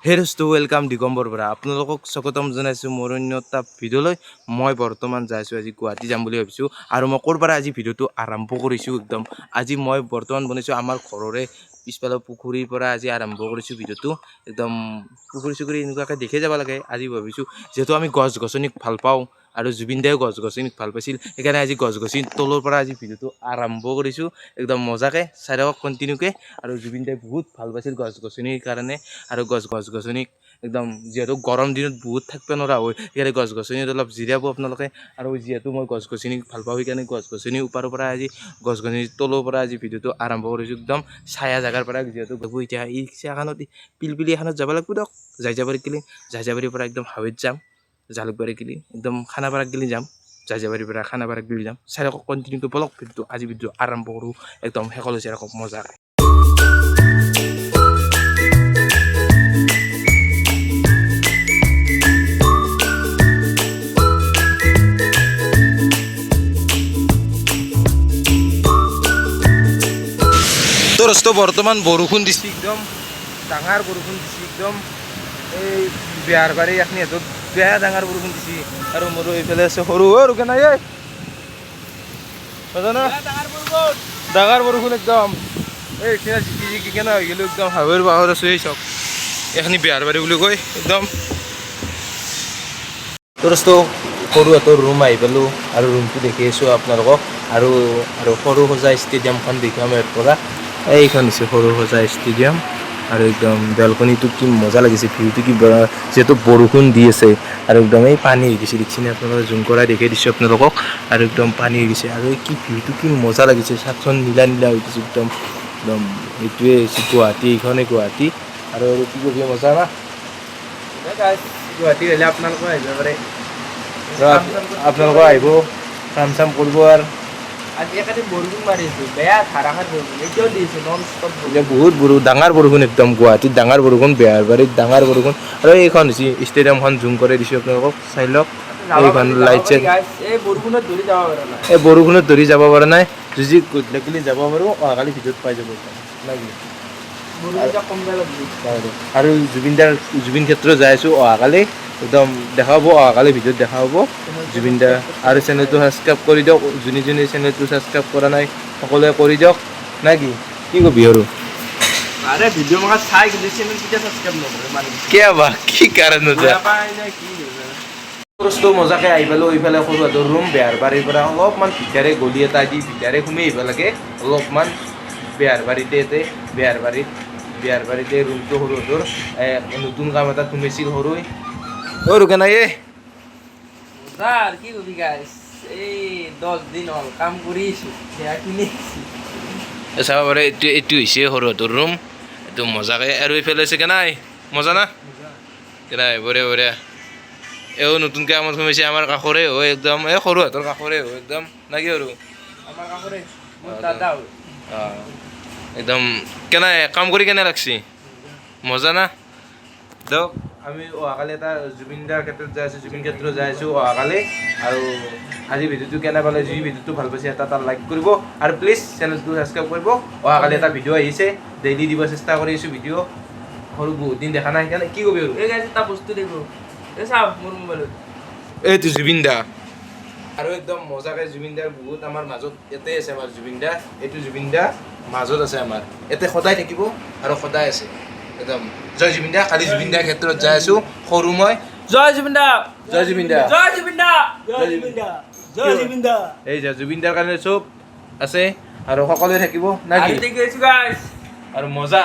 হেৰস্তো welcome Digambar পৰা আপোনালোকক স্বাগতম জনাইছোঁ মোৰ অন্য এটা ভিডিঅ'লৈ। মই বৰ্তমান যাইছোঁ আজি গুৱাহাটী যাম বুলি ভাবিছোঁ আৰু মই ক'ৰ পৰা আজি ভিডিঅ'টো আৰম্ভ কৰিছোঁ একদম আজি মই বৰ্তমান বনাইছোঁ আমাৰ ঘৰৰে পিছফালৰ পুখুৰীৰ পৰা আজি আৰম্ভ কৰিছোঁ ভিডিঅ'টো। একদম পুখুৰী চুখুৰী এনেকুৱাকৈ দেখি যাব লাগে। আজি ভাবিছোঁ যিহেতু আমি গছ গছনিক ভাল পাওঁ আৰু জুবিন দায়েও গছ গছনিক ভাল পাইছিল, সেইকাৰণে আজি গছ গছনিৰ তলৰ পৰা আজি ভিডিঅ'টো আৰম্ভ কৰিছোঁ একদম মজাকৈ চাই থাকক কণ্টিনিউকৈ। আৰু জুবিন দায়ে বহুত ভাল পাইছিল গছ গছনিৰ কাৰণে আৰু গছ গছনিক একদম যিহেতু গৰম দিনত বহুত থাকিব নোৱাৰা হয়, সেইকাৰণে গছ গছনিত অলপ জিৰাব আপোনালোকে। আৰু যিহেতু মই গছ গছনিক ভাল পাওঁ সেইকাৰণে গছ গছনিৰ ওপৰৰ পৰা আজি গছ গছনিৰ তলৰ পৰা আজি ভিডিঅ'টো আৰম্ভ কৰিছোঁ একদম ছায়া জেগাৰ পৰা। যিহেতু এতিয়া এই ৰিক্সাখনত পিলপিলি এখনত যাব লাগিব দিয়ক, জাইজাবাৰীৰ পৰা একদম হাৱেত যাম, জালুকবাৰী গেলি একদম খানাপাৰাক গেলি যাম, জাইজাবাৰীৰ পৰা খানাপাৰাক গেলি যাম। চাই থাকক কণ্টিনিউকৈ বলক ভিডিঅ'টো। আজি ভিডিঅ' আৰম্ভ কৰোঁ একদম শেষলৈ চাই থাকক মজাকৈ। তো বৰ্তমান বৰষুণ দিছে, একদম ডাঙৰ বৰষুণ দিছে, একদম এই বেহাৰবাৰী এখনি হাতত বেয়া ডাঙৰ বৰষুণ দিছে। আৰু মোৰ এইফালে আছে সৰু ৰুকে নাই ডাঙৰ বৰষুণ একদম এই জিকি জিকি কেনে হৈ গ'লো একদম হাৱৈৰ বাহৰ আছোঁ। এই চক এইখিনি বেহাৰবাৰী বুলি কয় একদম। তোৰতো সৰু হাতৰ ৰুম আহি পালোঁ আৰু ৰুমটো দেখি আছোঁ আপোনালোকক। আৰু সৰু সজা ষ্টেডিয়ামখন দেখাম ইয়াৰ পৰা। এইখন হৈছে সৰু সজা ষ্টেডিয়াম আৰু একদম বেলকনিটো কি মজা লাগিছে, ভিউটো কি যিহেতু বৰষুণ দি আছে আৰু একদম এই পানী হৈ গৈছে দেখিছেনে আপোনালোকে, জুম কৰাই দেখাই দিছোঁ আপোনালোকক। আৰু একদম পানী হৈ গৈছে আৰু এই কি ভিউটো কি মজা লাগিছে, চাকখন নীলা নীলা হৈ গৈছে একদম একদম এইটোৱে হৈছে গুৱাহাটী, এইখনেই গুৱাহাটী। আৰু কি কৰিব মজা না গুৱাহাটী আহিলে আপোনালোকে আহিব পাৰে, আপোনালোকে আহিব কাম চাম কৰিব। আৰু আজি একাটি বৰষুণ মাৰিছোঁ, বেয়া ধাৰাসাৰ বৰষুণ এতিয়াও দিছে নন ষ্টপ। বহুত ডাঙৰ বৰষুণ একদম গুৱাহাটীত ডাঙৰ বৰষুণ, বেহাৰবাৰীত ডাঙৰ বৰষুণ। আৰু এইখন হৈছে ষ্টেডিয়ামখন, জুম কৰি দিছোঁ আপোনালোকক চাই লওক। এইখন লাইট চাইট এই বৰষুণত ধৰি যাব পৰা নাই যদি গধূলি যাব পাৰোঁ, অহাকালি ভিডিঅ'ত পাই যাব লাগি। আৰু জুবিন ক্ষেত্ৰ যাই আছোঁ অহাকালি, একদম দেখা পাব অহাকালি ভিডিঅ'ত দেখা পাব জুবিন দা। আৰু চেনেলটো ছাবস্ক্ৰাইব কৰি দিয়ক, যোনে যোনে চেনেলটো ছাবস্ক্ৰাইব কৰা নাই সকলোৱে কৰি দিয়ক নে কি কবি আৰু ভিডিঅ' মাখা চাই কিন্তু চেনেল কেতিয়া ছাবস্ক্ৰাইব নকৰে মানে কিয় বা কি কাৰণত বস্তু মজাকৈ আহি পালোঁ। এইফালে সৰু হাতৰ ৰুম বেহাৰবাৰীৰ পৰা অলপমান ভিতৰে গলি এটা দি ভিতৰে সোমাই আহিব লাগে অলপমান। বেহাৰবাৰীতে ৰুমটো সৰু হাতৰ নতুন কাম এটা সোমাইছিল সৰু ৰুকে নাই কি কবি গাইছ। এই 10 দিন হ'ল কাম কৰিছোঁ, চাব পাৰে। এইটো হৈছে সৰু হাতৰ ৰুম, এইটো মজাকৈ। আৰু এইফালে আছে কেনাই মজা না কেনাই বঢ়িয়া বঢ়িয়া। এও নতুনকৈ কামত সোমাইছে আমাৰ কাষৰে হয় একদম, এই সৰু হাতৰ কাষৰে হয় একদম নাকি আৰু আমাৰ কাষৰে দাদা হয়। একদম কেনাই কাম কৰি কেনে লাগছি মজা না। দিয়ক আমি অহাকালি এটা জুবিন দাৰ ক্ষেত্ৰত যাই আছোঁ, জুবিন ক্ষেত্ৰত যাই আছোঁ অহাকালি। আৰু আজি ভিডিঅ'টো কেনে পালে, যি ভিডিঅ'টো ভাল পাইছে এটা লাইক কৰিব আৰু প্লিজ চেনেলটো ছাবস্ক্ৰাইব কৰিব। অহাকালি এটা ভিডিঅ' আহিছে, ডেইলি দিব চেষ্টা কৰি আছোঁ ভিডিঅ'। সৰু বহুত দিন দেখা নাই সেইকাৰণে কি কবি আৰু এই এটা বস্তু দিব এই চাওক মোৰ মোবাইলত, এইটো জুবিন দা। আৰু একদম মজাকৈ জুবিন দাৰ বহুত আমাৰ মাজত ইয়াতে আছে আমাৰ জুবিন দা। এইটো জুবিন দা মাজত আছে আমাৰ ইয়াতে, সদায় থাকিব আৰু সদায় আছে একদম। জয় জুবিন দা। কালি জুবিন দাৰ ক্ষেত্ৰত যাই আছোঁ সৰু মই। জয় জুবিন দা, জয় জুবিন দা, জয় জুবিন দা, জয় জুবিন দা, জয় জুবিন দা। এই যে জুবিন দাৰ কাৰণে চব আছে আৰু সকলোৱে থাকিব না কি আৰু মজা।